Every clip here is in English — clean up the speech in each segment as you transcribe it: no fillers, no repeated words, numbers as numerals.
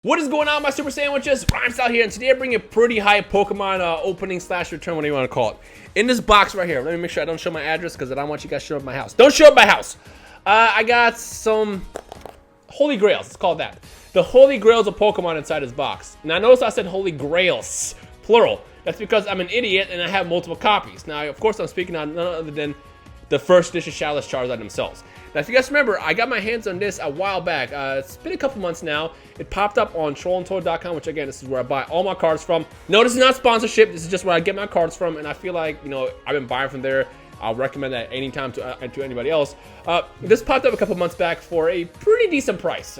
What is going on, my super sandwiches? Rhymestyle here, and today I bring a pretty high Pokemon opening slash return, whatever you want to call it. In this box right here, let me make sure I don't show my address because I don't want you guys to show up my house. Don't show up my house! I got some Holy Grails, let's call it that. The Holy Grails of Pokemon inside this box. Now notice I said Holy Grails, plural. That's because I'm an idiot and I have multiple copies. Now, of course, I'm speaking on none other than the first edition Shadowless Charizard themselves. Now, if you guys remember, I got my hands on this a while back. It's been a couple months now. It popped up on trollandtoad.com, which again, this is where I buy all my cards from. No, this is not sponsorship. This is just where I get my cards from, and I feel like, you know, I've been buying from there. I'll recommend that anytime to anybody else. This popped up a couple months back for a pretty decent price.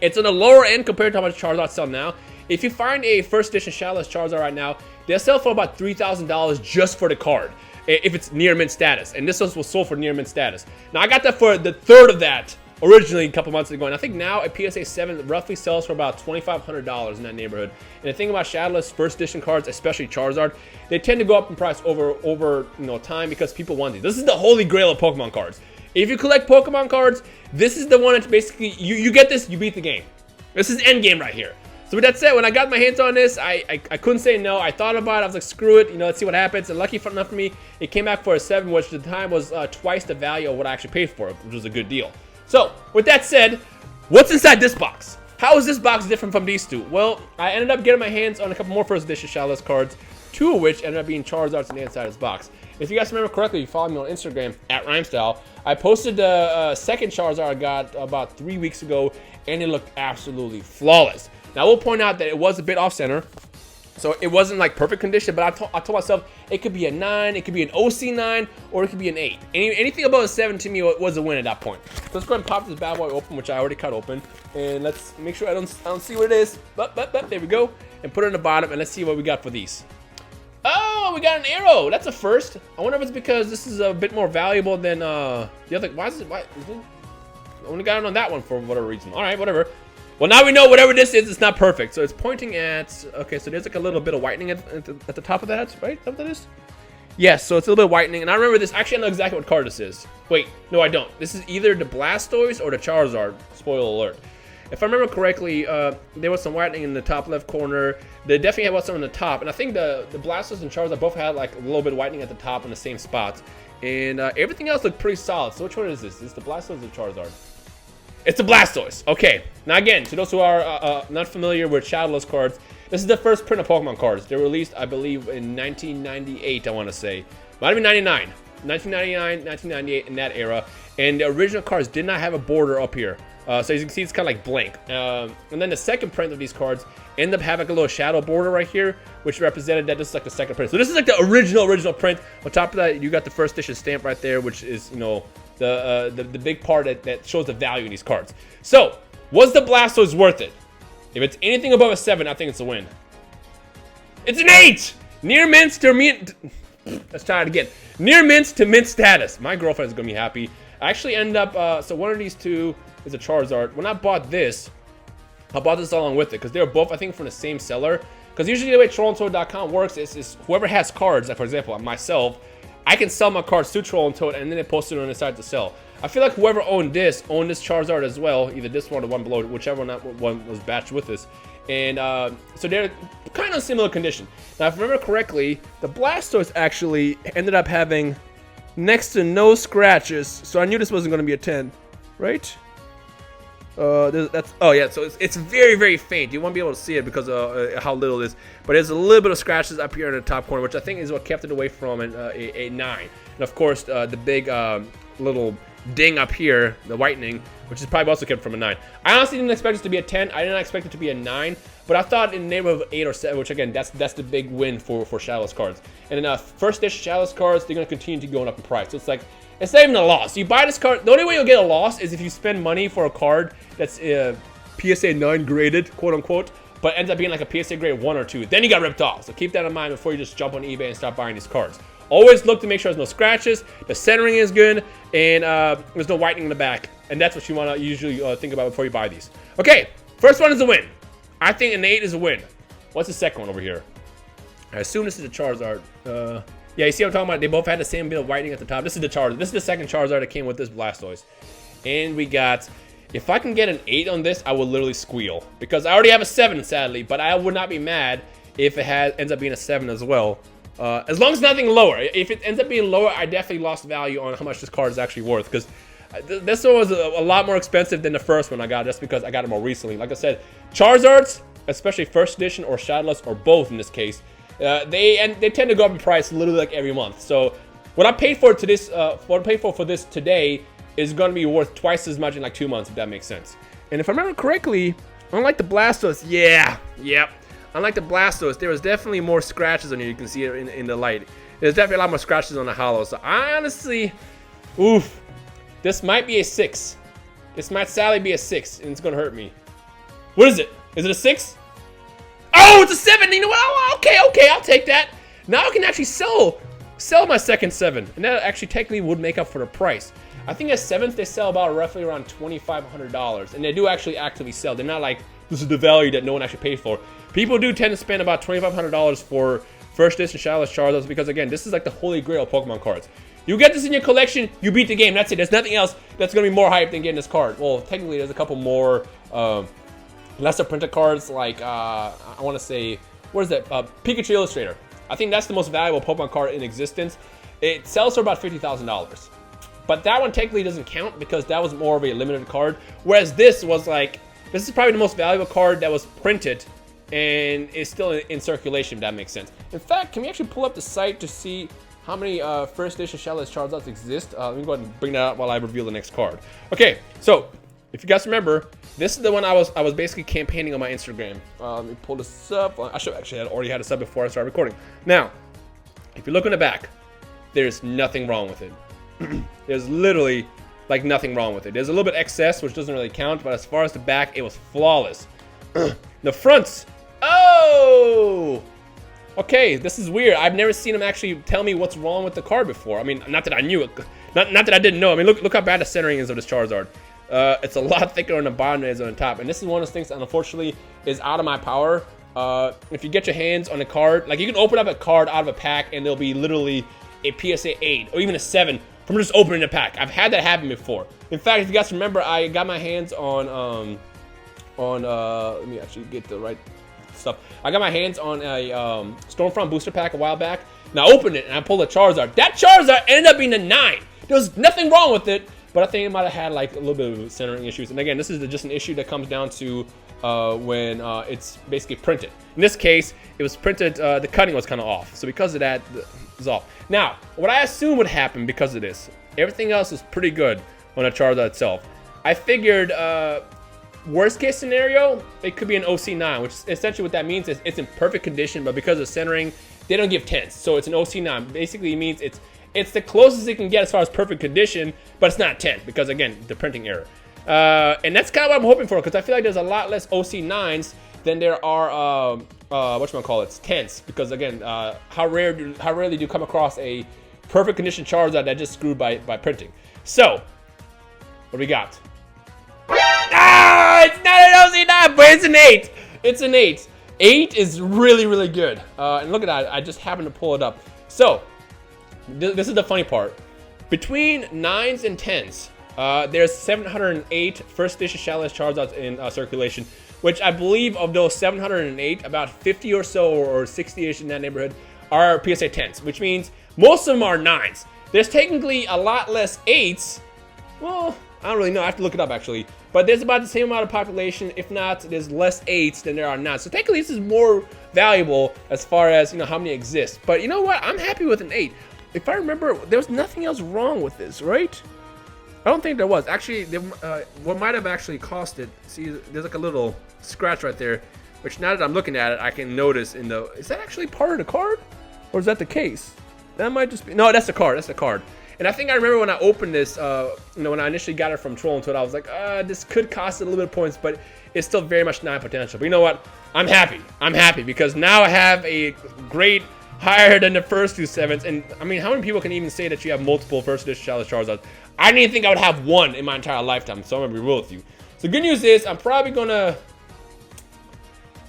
It's on the lower end compared to how much Charizard sell now. If you find a first edition Shadowless Charizard right now, they'll sell for about $3,000 just for the card, if it's near mint status, and this was sold for near mint status. Now I got that for the third of that originally a couple months ago, and I think now a PSA 7 roughly sells for about $2,500 in that neighborhood. And the thing about Shadowless first edition cards, especially Charizard, they tend to go up in price over time because people want these. This is the holy grail of Pokemon cards. If you collect Pokemon cards, this is the one that basically you get this, you beat the game. This is end game right here. So with that said, when I got my hands on this, I couldn't say no. I thought about it. I was like, screw it. You know, let's see what happens. And lucky enough for me, it came back for a 7, which at the time was twice the value of what I actually paid for it, which was a good deal. So with that said, what's inside this box? How is this box different from these two? Well, I ended up getting my hands on a couple more first edition Shadowless cards, 2 of which ended up being Charizards on the inside of this box. If you guys remember correctly, you follow me on Instagram at Rhymestyle. I posted the second Charizard I got about 3 weeks ago, and it looked absolutely flawless. Now, I will point out that it was a bit off-center, so it wasn't like perfect condition, but I told myself it could be a 9, it could be an OC9, or it could be an 8. Anything above a 7 to me was a win at that point. So let's go ahead and pop this bad boy open, which I already cut open, and let's make sure I don't see what it is. But there we go, and put it in the bottom, and let's see what we got for these. Oh, we got an arrow. That's a first. I wonder if it's because this is a bit more valuable than the other. Why is it? I only got it on that one for whatever reason. All right, whatever. Well, now we know whatever this is, it's not perfect. So it's pointing at, okay, so there's like a little bit of whitening at the top of that, right? Is that what that is? Yes, so it's a little bit of whitening. And I remember this, actually I know exactly what card this is. Wait, no I don't. This is either the Blastoise or the Charizard, spoiler alert. If I remember correctly, there was some whitening in the top left corner. They definitely had some in the top. And I think the Blastoise and Charizard both had like a little bit of whitening at the top in the same spots. And everything else looked pretty solid. So which one is this? Is this the Blastoise or the Charizard? It's the Blastoise. Okay. Now again, to those who are not familiar with Shadowless cards, this is the first print of Pokemon cards. They were released, I believe, in 1998, I want to say. Might have been 99. 1999, 1998, in that era. And the original cards did not have a border up here. So as you can see, it's kind of like blank. And then the second print of these cards end up having like a little shadow border right here, which represented that this is like the second print. So this is like the original print. On top of that, you got the first edition stamp right there, which is, you know, the big part that shows the value in these cards. So, was the Blastoise worth it? If it's anything above a 7, I think it's a win. It's an 8! Near mint to mint. Let's try it again. Near mint to mint status. My girlfriend is going to be happy. I actually end up, so one of these two is a Charizard. When I bought this, I bought this along with it because they were both, I think, from the same seller. Because usually the way trollandtoad.com works is whoever has cards, like for example, myself, I can sell my cards to Troll and Toad, and then they post it on the side to sell. I feel like whoever owned this Charizard as well, either this one or the one below, whichever one was batched with this. And so they're kind of similar condition. Now, if I remember correctly, the Blastoise actually ended up having next to no scratches, so I knew this wasn't going to be a 10, right? Oh yeah, so it's very, very faint. You won't be able to see it because of how little it is. But there's a little bit of scratches up here in the top corner, which I think is what kept it away from a 9. And of course, the big little ding up here, the whitening, which is probably also kept from a 9. I honestly didn't expect it to be a 10. I did not expect it to be a 9. But I thought in the neighborhood of 8 or 7, which again, that's the big win for Shadowless cards. And then first edition Shadowless cards, they're going to continue to go up in price. So it's like, it's not even a loss. You buy this card, the only way you'll get a loss is if you spend money for a card that's PSA 9 graded, quote unquote, but ends up being like a PSA grade 1 or 2. Then you got ripped off. So keep that in mind before you just jump on eBay and start buying these cards. Always look to make sure there's no scratches, the centering is good, and there's no whitening in the back. And that's what you want to usually think about before you buy these. Okay, first one is a win. I think an 8 is a win. What's the second one over here? I assume this is a Charizard. Yeah, you see what I'm talking about? They both had the same bit of whitening at the top. This is the Charizard. This is the second Charizard that came with this Blastoise. And we got If I can get an 8 on this, I will literally squeal. Because I already have a 7, sadly. But I would not be mad if it ends up being a 7 as well. As long as nothing lower. If it ends up being lower, I definitely lost value on how much this card is actually worth. Because this one was a lot more expensive than the first one I got, just because I got it more recently. Like I said, Charizards, especially first edition or Shadowless, or both in this case, they tend to go up in price literally like every month. So what I paid for for this today is going to be worth twice as much in like 2 months, if that makes sense. And if I remember correctly, unlike the Blastoise, unlike the Blastoise, there was definitely more scratches on here. You can see it in the light. There's definitely a lot more scratches on the hollow. So I honestly, this might be a 6. This might sadly be a 6, and it's going to hurt me. What is it? Is it a 6? Oh, it's a 7. You know what? Oh, okay, I'll take that. Now I can actually sell my second 7, and that actually technically would make up for the price. I think at 7th they sell about roughly around $2,500, and they do actually actively sell. They're not like this is the value that no one actually paid for. People do tend to spend about $2,500 for first edition Shadowless Charizards because, again, this is like the holy grail of Pokemon cards. You get this in your collection, you beat the game. That's it. There's nothing else that's gonna be more hype than getting this card. Well, technically, there's a couple more lesser printed cards, like I want to say, what is that? Pikachu Illustrator. I think that's the most valuable Pokemon card in existence. It sells for about $50,000. But that one technically doesn't count because that was more of a limited card. Whereas this was like, this is probably the most valuable card that was printed and is still in circulation, if that makes sense. In fact, can we actually pull up the site to see how many first edition Shadowless Charizards exist? Let me go ahead and bring that up while I reveal the next card. Okay, so if you guys remember, this is the one I was basically campaigning on my Instagram. Let me pull this up. I should actually have already had this up before I started recording. Now, if you look in the back, there's nothing wrong with it. There's literally like nothing wrong with it. There's a little bit excess, which doesn't really count, but as far as the back, it was flawless. The fronts, oh, okay, this is weird. I've never seen them actually tell me what's wrong with the card before. I mean, not that I knew it, not that I didn't know. I mean, look how bad the centering is of this Charizard. It's a lot thicker on the bottom than it is on the top, and this is one of those things that unfortunately is out of my power. If you get your hands on a card, like you can open up a card out of a pack and there'll be literally a PSA 8 or even a 7 from just opening the pack. I've had that happen before. In fact, if you guys remember, I got my hands on let me actually get the right stuff. I got my hands on a Stormfront booster pack a while back, and I opened it and I pulled a Charizard. That Charizard ended up being a 9. There was nothing wrong with it, but I think it might have had like a little bit of centering issues. And again, this is just an issue that comes down to when it's basically printed. In this case, it was printed, the cutting was kind of off. So because of that, it's off. Now, what I assume would happen because of this, everything else is pretty good on the Charizard itself. I figured, worst case scenario, it could be an OC9, which essentially what that means is it's in perfect condition, but because of centering, they don't give 10s. So it's an OC9. Basically, it means it's the closest it can get as far as perfect condition, but it's not 10 because, again, the printing error. And that's kind of what I'm hoping for, because I feel like there's a lot less OC9s than there are whatchamacallits, 10s. Because, again, how rarely do you come across a perfect condition Charizard that just screwed by printing. So, what do we got? Ah, it's not an OC9, but it's an 8. It's an 8. 8 is really, really good. And look at that, I just happened to pull it up. So, this is the funny part. Between 9s and 10s, there's 708 first edition Shadowless Charizards in circulation, which I believe of those 708, about 50 or so, or 60-ish in that neighborhood, are PSA 10s, which means most of them are 9s. There's technically a lot less 8s. Well, I don't really know. I have to look it up, actually. But there's about the same amount of population. If not, there's less 8s than there are 9s. So technically, this is more valuable as far as, you know, how many exist. But you know what? I'm happy with an 8. If I remember, there was nothing else wrong with this, right? I don't think there was. Actually, what might have actually caused it, see, there's like a little scratch right there, which now that I'm looking at it, I can notice in the, is that actually part of the card? Or is that the case? That might just be, no, that's the card, that's the card. And I think I remember when I opened this, you know, when I initially got it from Troll Into It, I was like, this could cost a little bit of points, but it's still very much 9 potential. But you know what? I'm happy. I'm happy because now I have a great higher than the first two 7s. And I mean, how many people can even say that you have multiple first edition Shadowless Charizards? I didn't even think I would have one in my entire lifetime, so I'm gonna be real with you. So good news is I'm probably gonna,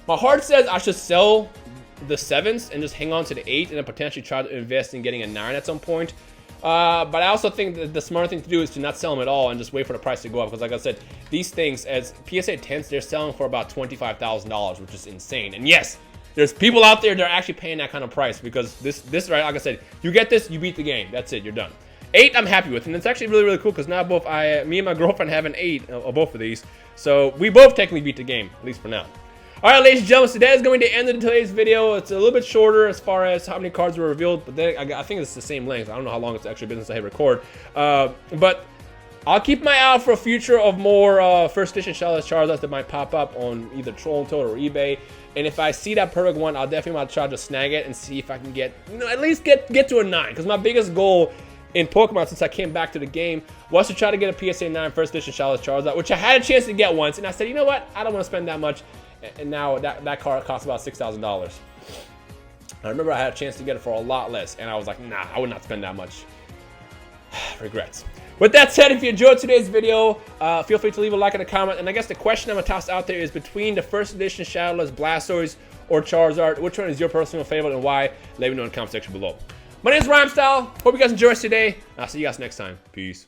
my heart says I should sell the 7s and just hang on to the 8 and then potentially try to invest in getting a 9 at some point. But I also think that the smart thing to do is to not sell them at all and just wait for the price to go up. Because like I said, these things, as PSA 10s, they're selling for about $25,000, which is insane. And yes, there's people out there that are actually paying that kind of price, because this right, like I said, you get this, you beat the game. That's it, you're done. 8, I'm happy with, and it's actually really, really cool because now both me and my girlfriend have an 8 of both of these. So we both technically beat the game, at least for now. All right, ladies and gentlemen, so that is going to end of today's video. It's a little bit shorter as far as how many cards were revealed, but then I think it's the same length. I don't know how long it's actually been since I hit record. But I'll keep my eye out for a future of more first edition Shadowless Charizards that might pop up on either Troll Toad or eBay. And if I see that perfect one, I'll definitely want to try to snag it and see if I can get, at least get to a 9. Because my biggest goal in Pokemon since I came back to the game was to try to get a PSA 9 first edition Shadowless Charizard, which I had a chance to get once. And I said, you know what? I don't want to spend that much. And now that card costs about $6,000. I remember I had a chance to get it for a lot less. And I was like, nah, I would not spend that much. Regrets. With that said, if you enjoyed today's video, feel free to leave a like and a comment. And I guess the question I'm going to toss out there is between the first edition Shadowless Blastoise or Charizard, which one is your personal favorite and why? Let me know in the comment section below. My name is Rhymestyle. Hope you guys enjoyed today. I'll see you guys next time. Peace.